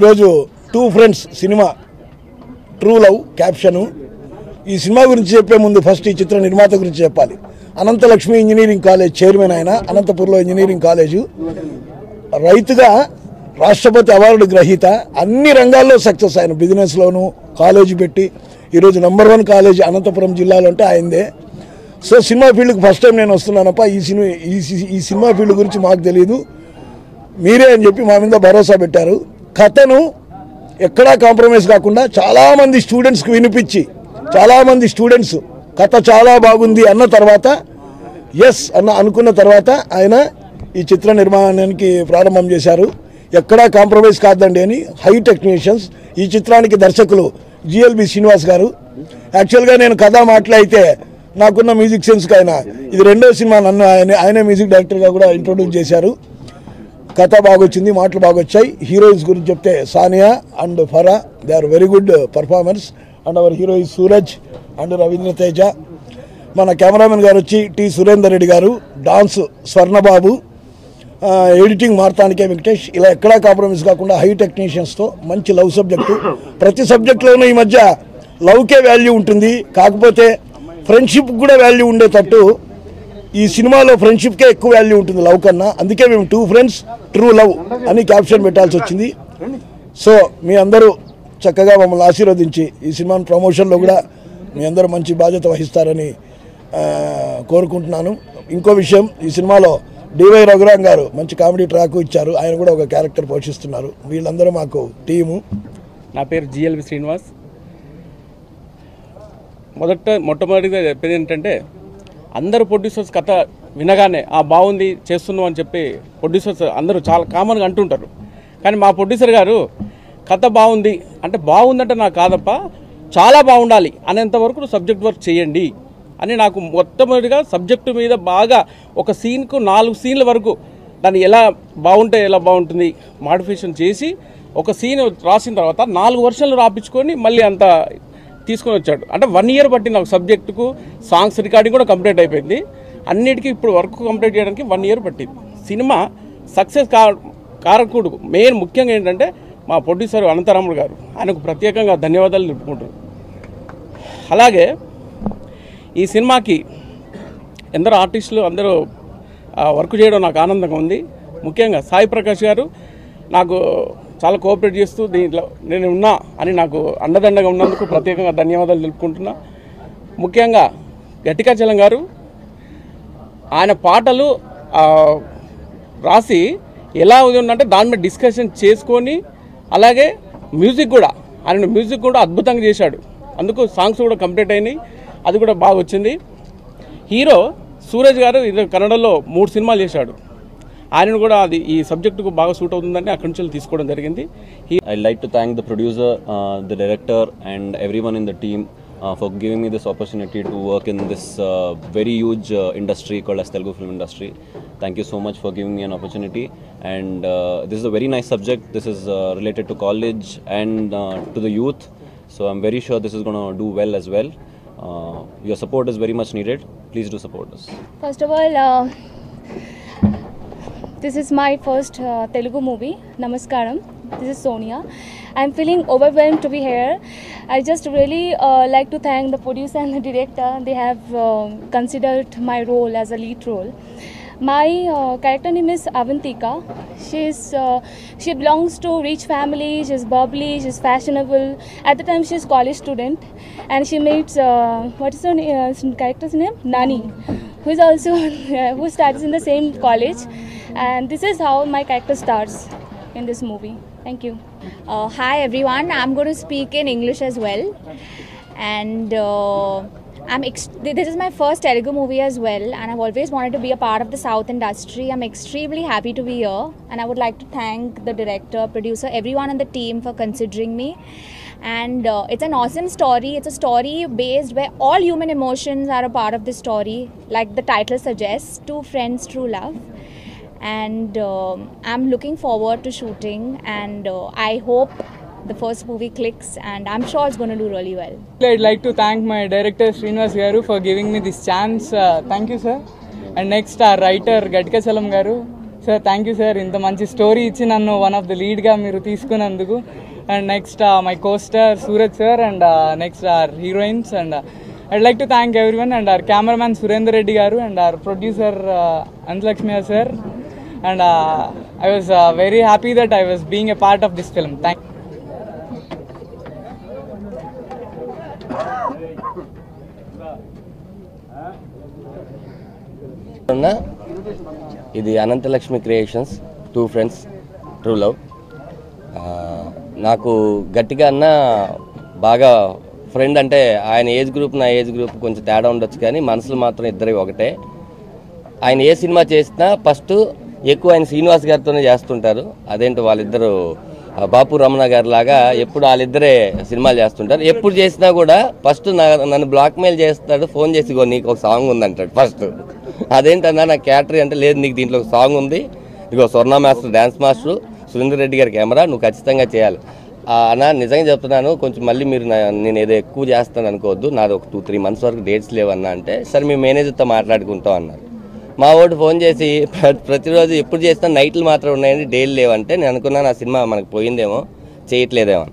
ఈరోజు two friends cinema true love caption. ఈ cinema గురించి చెప్పే ముందు ఫస్ట్ ఈ చిత్ర నిర్మాత గురించి చెప్పాలి. అనంతలక్ష్మి ఇంజనీరింగ్ కాలేజ్ చైర్మన్ ఆయన, అనంతపూర్లో ఇంజనీరింగ్ కాలేజు. రైతుగా రాష్ట్రపతి అవార్డు గ్రహీత, అన్ని రంగాల్లో సక్సెస్. ఆయన బిజినెస్లోనూ కాలేజీ పెట్టి ఈరోజు నంబర్ 1 కాలేజ్ అనంతపురం జిల్లాలో అంటే ఆయనదే. సో సినిమా ఫీల్డ్కి ఫస్ట్ టైం నేను వస్తున్నానప్ప. ఈ సినిమా ఫీల్డ్ గురించి మాకు తెలియదు, మీరే అని చెప్పి మా మీద భరోసా పెట్టారు. కథను ఎక్కడా కాంప్రమైజ్ కాకుండా చాలామంది స్టూడెంట్స్కి వినిపించి, చాలామంది స్టూడెంట్స్ కథ చాలా బాగుంది అన్న తర్వాత ఎస్ అనుకున్న తర్వాత ఆయన ఈ చిత్ర నిర్మాణానికి ప్రారంభం చేశారు. ఎక్కడా కాంప్రమైజ్ కాదండి అని హై టెక్నీషియన్స్. ఈ చిత్రానికి దర్శకులు జిఎల్బి శ్రీనివాస్ గారు. యాక్చువల్గా నేను కథ మాట్లాడితే నాకున్న మ్యూజిక్ సెన్స్కి ఆయన ఇది రెండో సినిమా, నన్ను ఆయనే మ్యూజిక్ డైరెక్టర్గా కూడా ఇంట్రొడ్యూస్ చేశారు. కథ బాగొచ్చింది, మాటలు బాగొచ్చాయి. హీరోయిన్స్ గురించి చెప్తే Sania and Farah, they are very good performance. And our hero is Suraj and Ravindra Teja. మన కెమెరామెన్ గారు వచ్చి టి సురేందర్ రెడ్డి గారు, డాన్స్ స్వర్ణబాబు, ఎడిటింగ్ మార్తానికే వెంకటేష్. ఇలా ఎక్కడా కాంప్రమైజ్ కాకుండా హై టెక్నీషియన్స్తో మంచి లవ్ సబ్జెక్టు. ప్రతి సబ్జెక్టులోనూ ఈ మధ్య లవ్కే వాల్యూ ఉంటుంది, కాకపోతే ఫ్రెండ్షిప్ కూడా వాల్యూ ఉండేటట్టు ఈ సినిమాలో ఫ్రెండ్షిప్కే ఎక్కువ వాల్యూ ఉంటుంది లవ్ కన్నా. అందుకే మేము టూ ఫ్రెండ్స్ ట్రూ లవ్ అని క్యాప్షన్ పెట్టాల్సి వచ్చింది. సో మీ అందరూ చక్కగా మమ్మల్ని ఆశీర్వదించి ఈ సినిమాను ప్రమోషన్లో కూడా మీ అందరూ మంచి బాధ్యత వహిస్తారని కోరుకుంటున్నాను. ఇంకో విషయం, ఈ సినిమాలో డివై రఘురామ్ గారు మంచి కామెడీ ట్రాక్ ఇచ్చారు, ఆయన కూడా ఒక క్యారెక్టర్ పోషిస్తున్నారు. వీళ్ళందరూ మాకు టీము. నా పేరు జిఎల్బి శ్రీనివాస్. మొట్టమొదటిగా చెప్పేది ఏంటంటే, అందరూ ప్రొడ్యూసర్స్ కథ వినగానే బాగుంది చేస్తున్నాం అని చెప్పి ప్రొడ్యూసర్స్ అందరూ చాలా కామన్గా అంటుంటారు. కానీ మా ప్రొడ్యూసర్ గారు కథ బాగుంది అంటే బాగుందంటే నాకు కాదప్ప, చాలా బాగుండాలి అనేంతవరకు సబ్జెక్ట్ వర్క్ చేయండి అని నాకు మొట్టమొదటిగా సబ్జెక్టు మీద బాగా ఒక సీన్కు 4 సీన్ల వరకు దాన్ని ఎలా బాగుంటే ఎలా బాగుంటుంది మాడిఫికేషన్ చేసి ఒక సీన్ రాసిన తర్వాత 4 వర్షన్లు రాపించుకొని మళ్ళీ అంత తీసుకొని వచ్చాడు. అంటే 1 ఇయర్ పట్టింది నాకు సబ్జెక్టుకు. సాంగ్స్ రికార్డింగ్ కూడా కంప్లీట్ అయిపోయింది. అన్నిటికీ ఇప్పుడు వర్క్ కంప్లీట్ చేయడానికి 1 ఇయర్ పట్టింది. సినిమా సక్సెస్ కారకుడు మెయిన్ ముఖ్యంగా ఏంటంటే మా ప్రొడ్యూసర్ అనంతరాముడు గారు, ఆయనకు ప్రత్యేకంగా ధన్యవాదాలు తెలుపుకుంటున్నాను. అలాగే ఈ సినిమాకి ఎందరో ఆర్టిస్టులు అందరూ వర్క్ చేయడం నాకు ఆనందంగా ఉంది. ముఖ్యంగా సాయి ప్రకాష్ గారు నాకు చాలా కోఆపరేట్ చేస్తూ దీంట్లో నేను ఉన్నా అని నాకు అండదండగా ఉన్నందుకు ప్రత్యేకంగా ధన్యవాదాలు తెలుపుకుంటున్నా. ముఖ్యంగా గట్టికాచలం గారు ఆయన పాటలు రాసి ఎలా ఉందంటే దాని మీద డిస్కషన్ చేసుకొని, అలాగే మ్యూజిక్ కూడా ఆయన మ్యూజిక్ కూడా అద్భుతంగా చేశాడు. అందుకు సాంగ్స్ కూడా కంప్లీట్ అయినాయి, అది కూడా బాగా వచ్చింది. హీరో సూరజ్ గారు ఇది కన్నడలో 3 సినిమాలు చేశాడు. ఆయనను కూడా అది ఈ సబ్జెక్టుకు బాగా సూట్ అవుతుందని అక్కడి నుంచి తీసుకోవడం జరిగింది. I'd like to thank the producer, the director and everyone in the team for giving me this opportunity to work in this very huge industry called as Telugu film industry. Thank you so much for giving me an opportunity, and this is a very nice subject. This is related to college and to the youth, so I'm very sure this is going to do well as well. Your support is very much needed. Please do support us. First of all, this is my first Telugu movie. Namaskaram. This is Sonia. I'm feeling overwhelmed to be here. I just really like to thank the producer and the director. They have considered my role as a lead role. My character name is Avantika. She belongs to rich family. She's bubbly. She's fashionable. At the time, she's college student, and she meets what is her character's name? Nani, who is also who studies in the same college. And this is how my character starts in this movie. Thank you. Hi everyone, I'm going to speak in English as well, and this is my first Telugu movie as well, and I've always wanted to be a part of the South industry. I'm extremely happy to be here, and I would like to thank the director, producer, everyone on the team for considering me. And it's an awesome story. It's a story based where all human emotions are a part of the story, like the title suggests, two friends, true love. And I'm looking forward to shooting, and I hope the first movie clicks, and I'm sure it's going to do really well. I'd like to thank my director Srinivas Garu for giving me this chance. Thank you, sir. And next our writer Gatikachalam Garu sir thank you sir, ఇంత మంచి story ఇచ్చి నన్ను one of the లీడ్గా మీరు తీసుకున్నందుకు. And next my costar Suraj sir and next our heroines and I'd like to thank everyone and our cameraman Surendra Reddy garu and our producer Anantalakshmi sir, and I was very happy that I was being a part of this film. Thank you. ఇది Anantalakshmi creations, 2 friends, true love. నాకు గట్టిగా అన్న బాగా friend, అంటే ఆయన age group నా age group కొంచెం తేడా ఉండొచ్చు, కానీ మనసులు మాత్రం ఇద్దరు ఒకటే. ఆయన ఏ సినిమా చేసినా ఫస్ట్ ఎక్కువ ఆయన శ్రీనివాస్ గారితోనే చేస్తుంటారు. అదేంటో వాళ్ళిద్దరు బాపు రమణ గారి లాగా ఎప్పుడు వాళ్ళిద్దరే సినిమాలు చేస్తుంటారు. ఎప్పుడు చేసినా కూడా ఫస్ట్ నన్ను బ్లాక్మెయిల్ చేస్తాడు, ఫోన్ చేసి నీకు ఒక సాంగ్ ఉందంటాడు ఫస్ట్. అదేంటన్నా నా క్యాటరీ అంటే, లేదు నీకు దీంట్లో ఒక సాంగ్ ఉంది, ఇదిగో స్వర్ణ master dance master Surender Reddy గారి కెమెరా, నువ్వు ఖచ్చితంగా చేయాలి అన్న. నిజంగా చెప్తున్నాను, కొంచెం మళ్ళీ మీరు నేను ఏదో ఎక్కువ చేస్తాను అనుకోవద్దు, నాది ఒక 2-3 months వరకు డేట్స్ లేవన్నా అంటే, సరే మీ మేనేజర్తో మాట్లాడుకుంటాం అన్నారు. మా వాడు ఫోన్ చేసి ప్రతిరోజు ఎప్పుడు చేసినా నైట్లు మాత్రం ఉన్నాయండి, డేలు లేవంటే నేను అనుకున్నాను ఆ సినిమా మనకు పోయిందేమో, చేయట్లేదేమో.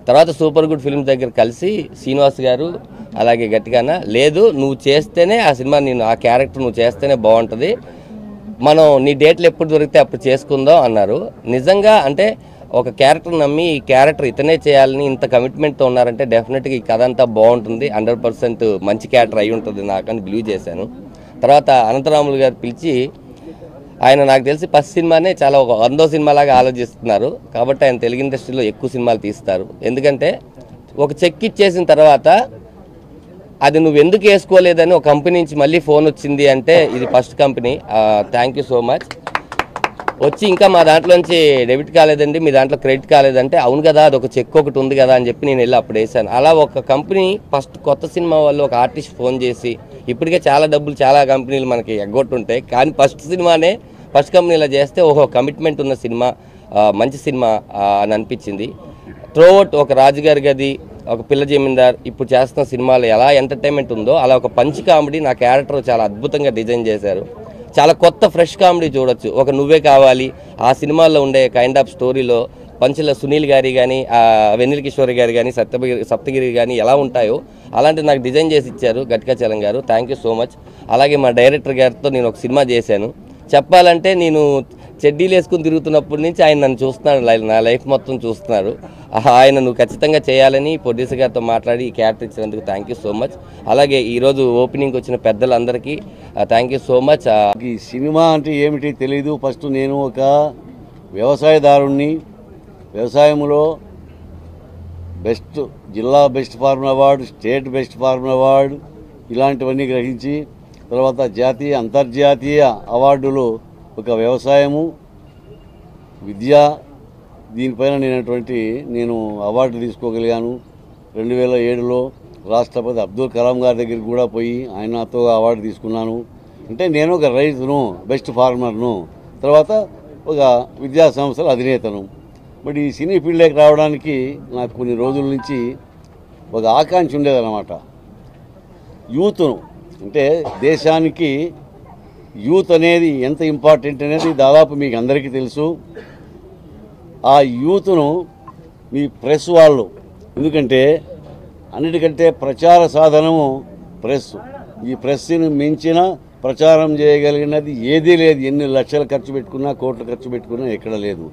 తర్వాత సూపర్ గుడ్ ఫిల్మ్స్ దగ్గర కలిసి శ్రీనివాస్ గారు అలాగే గట్టిగానా, లేదు నువ్వు చేస్తేనే ఆ సినిమా, నేను ఆ క్యారెక్టర్ నువ్వు చేస్తేనే బాగుంటుంది, మనం నీ డేట్లు ఎప్పుడు దొరికితే అప్పుడు చేసుకుందాం అన్నారు. నిజంగా అంటే ఒక క్యారెక్టర్ నమ్మి ఈ క్యారెక్టర్ ఇతనే చేయాలని ఇంత కమిట్మెంట్తో ఉన్నారంటే డెఫినెట్గా ఈ కథ అంతా బాగుంటుంది, 100% మంచి క్యారెక్టర్ అయి ఉంటుంది నాకని బిలీవ్ చేశాను. తర్వాత అనంతరాములు గారు పిలిచి, ఆయన నాకు తెలిసి ఫస్ట్ సినిమానే చాలా ఒక 100వ సినిమాలాగా ఆలోచిస్తున్నారు, కాబట్టి ఆయన తెలుగు ఇండస్ట్రీలో ఎక్కువ సినిమాలు తీస్తారు. ఎందుకంటే ఒక చెక్ ఇచ్చేసిన తర్వాత అది నువ్వు ఎందుకు వేసుకోలేదని ఒక కంపెనీ నుంచి మళ్ళీ ఫోన్ వచ్చింది అంటే, ఇది first company, thank you so much. వచ్చి ఇంకా మా దాంట్లోంచి డెబిట్ కాలేదండి, మీ దాంట్లో క్రెడిట్ కాలేదంటే, అవును కదా అది ఒక చెక్ ఒకటి ఉంది కదా అని చెప్పి నేను వెళ్ళి అప్పుడు వేసాను. అలా ఒక కంపెనీ ఫస్ట్ కొత్త సినిమా వాళ్ళు ఒక ఆర్టిస్ట్ ఫోన్ చేసి, ఇప్పటికే చాలా డబ్బులు చాలా కంపెనీలు మనకి ఎగ్గొట్టుంటాయి, కానీ ఫస్ట్ సినిమానే ఫస్ట్ కంపెనీలో చేస్తే ఓహో కమిట్మెంట్ ఉన్న సినిమా, మంచి సినిమా అని అనిపించింది. త్రోఅవుట్ ఒక రాజుగారి గది, ఒక పిల్ల జమీందార్, ఇప్పుడు చేస్తున్న సినిమాలో ఎలా ఎంటర్టైన్మెంట్ ఉందో అలా ఒక పంచ్ కామెడీ నా క్యారెక్టర్ చాలా అద్భుతంగా డిజైన్ చేశారు. చాలా కొత్త ఫ్రెష్ కామెడీ చూడొచ్చు. ఒక నువ్వే కావాలి ఆ సినిమాల్లో ఉండే కైండ్ ఆఫ్ స్టోరీలో పంచుల సునీల్ గారి కానీ, వెన్నెల కిషోర్ గారి కానీ, సప్తగిరి కానీ ఎలా ఉంటాయో అలాంటి నాకు డిజైన్ చేసి ఇచ్చారు గట్కాచలం గారు, థ్యాంక్ యూ సో మచ్. అలాగే మా డైరెక్టర్ గారితో నేను ఒక సినిమా చేశాను. చెప్పాలంటే నేను చెడ్డీలు వేసుకుని తిరుగుతున్నప్పటి నుంచి ఆయన నన్ను చూస్తున్నాడు, నా లైఫ్ మొత్తం చూస్తున్నారు. ఆయన నువ్వు ఖచ్చితంగా చేయాలని ప్రొడ్యూసర్ గారితో మాట్లాడి ఈ క్యారెక్టర్ ఇచ్చినందుకు థ్యాంక్ యూ సో మచ్. అలాగే ఈరోజు ఓపెనింగ్కి వచ్చిన పెద్దలందరికీ థ్యాంక్ యూ సో మచ్. ఈ సినిమా అంటే ఏమిటి తెలీదు. ఫస్ట్ నేను ఒక వ్యవసాయదారుణ్ణి, వ్యవసాయంలో జిల్లా best farmer award, state best farmer award ఇలాంటివన్నీ గ్రహించి, తర్వాత జాతీయ అంతర్జాతీయ అవార్డులు ఒక వ్యవసాయము, విద్య, దీనిపైన నేను అవార్డు తీసుకోగలిగాను. 2007లో రాష్ట్రపతి అబ్దుల్ కలాం గారి దగ్గరికి కూడా పోయి ఆయనతో అవార్డు తీసుకున్నాను. అంటే నేను ఒక రైతును, బెస్ట్ ఫార్మర్ను, తర్వాత ఒక విద్యా సంస్థల అధినేతను. బట్ ఈ సినీ ఫీల్డ్లోకి రావడానికి నాకు కొన్ని రోజుల నుంచి ఒక ఆకాంక్ష ఉండేదన్నమాట. యూత్ను, అంటే దేశానికి యూత్ అనేది ఎంత ఇంపార్టెంట్ అనేది దాదాపు మీకు అందరికీ తెలుసు. ఆ యూత్ను మీ ప్రెస్ వాళ్ళు, ఎందుకంటే అన్నిటికంటే ప్రచార సాధనము ప్రెస్. ఈ ప్రెస్ని మించిన ప్రచారం చేయగలిగినది ఏదీ లేదు. ఎన్ని లక్షలు ఖర్చు పెట్టుకున్నా, కోట్లు ఖర్చు పెట్టుకున్నా ఎక్కడ లేదు.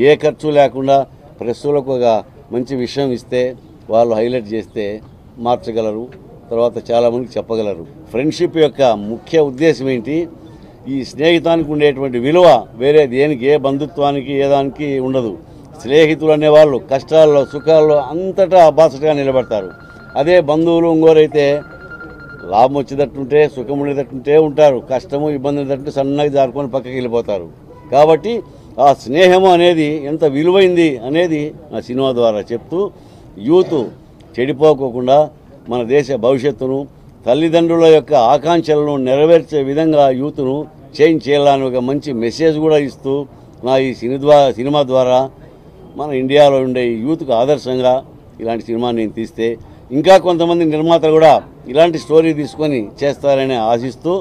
ఏ ఖర్చు లేకుండా ప్రెస్సులకు ఒక మంచి విషయం ఇస్తే, వాళ్ళు హైలైట్ చేస్తే మార్చగలరు, తర్వాత చాలామందికి చెప్పగలరు. ఫ్రెండ్షిప్ యొక్క ముఖ్య ఉద్దేశం ఏంటి? ఈ స్నేహితానికి ఉండేటువంటి విలువ వేరే దేనికి, ఏ బంధుత్వానికి, ఏ దానికి ఉండదు. స్నేహితులు అనేవాళ్ళు కష్టాల్లో సుఖాల్లో అంతటా అబాసటగా నిలబడతారు. అదే బంధువులు ఇంకోరైతే లాభం వచ్చేటట్టుంటే, సుఖం ఉండేటట్టుంటే ఉంటారు, కష్టము ఇబ్బంది ఉండేటట్టు సన్నగా జారుకొని పక్కకి వెళ్ళిపోతారు. కాబట్టి ఆ స్నేహము అనేది ఎంత విలువైంది అనేది నా సినిమా ద్వారా చెప్తూ, యూత్ చెడిపోకోకుండా మన దేశ భవిష్యత్తును, తల్లిదండ్రుల యొక్క ఆకాంక్షలను నెరవేర్చే విధంగా యూత్ను చేంజ్ చేయాలని ఒక మంచి మెసేజ్ కూడా ఇస్తూ, నా ఈ సినిమా ద్వారా మన ఇండియాలో ఉండే యూత్కు ఆదర్శంగా ఇలాంటి సినిమా నేను తీస్తే ఇంకా కొంతమంది నిర్మాతలు కూడా ఇలాంటి స్టోరీ తీసుకొని చేస్తారని ఆశిస్తూ